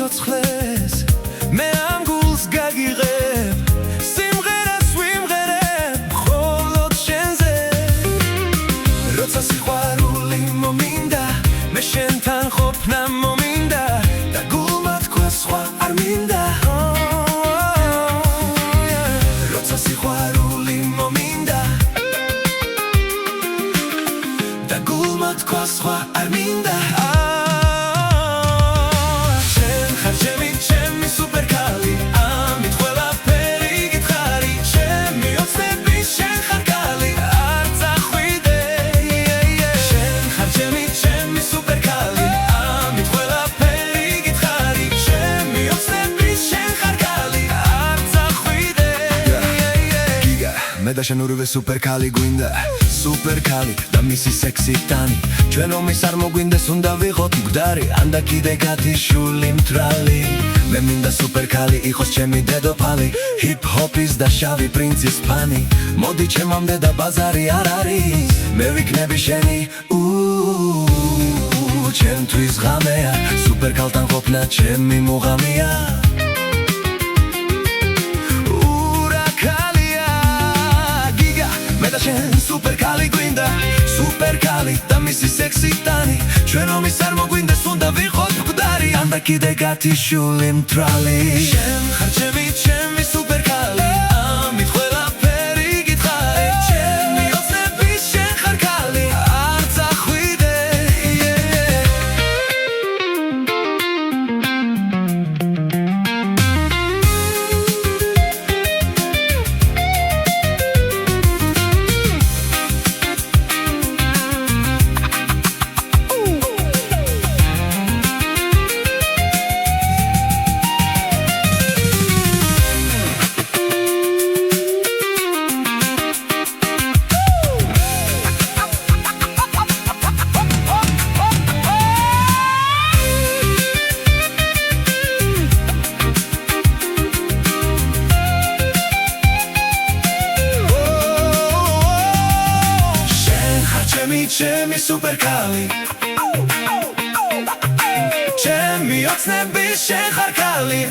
ცოცხლეს მე ამ გულს გაგიღებ სიმღერას ვიმღერებ მხოლოდ შენზე როცა სიყვარული მომინდა მე შენთან ყოფნა მომინდა და გულმა თქვა სხვა არ მინდა როცა სიყვარული მომინდა და გულმა თქვა სხვა არ მინდა მე და შენ ორივე სუპერკალი გვინდა სუპერკალი და მისი სექსი ტანი ჩვენ ომის არ მოგვინდეს უნდა ვიყოთ მკვდარი ან და კიდე გათიშული მთრალი მე მინდა სუპერკალი იყოს ჩემი დედოფალი ჰიპ-ჰოპის და შავი პრინცის ფანი მოდი ჩემამდე და ბაზარი არ არის მე ვიქნები შენი ჩემთვის ღამეა სუპერკალთან ყოფნა ჩემი მუღამია მე და შენ სუპერკალი გვინდა სუპერკალი და მისი სექსი ტანი ჩვენ ომის არ მოგვინდეს უნდა ვიყოთ მკვდარი ან და კიდე გათიშული მთრალი შენ ხარ ჩემი სუპერკალი ამით ყველაფერი გითხარი ჩემი ოცნები შენ ხარ კალი არ წახვიდე ჩემი სუპერკალი ჩემი ოცნები შენ ხარ კალი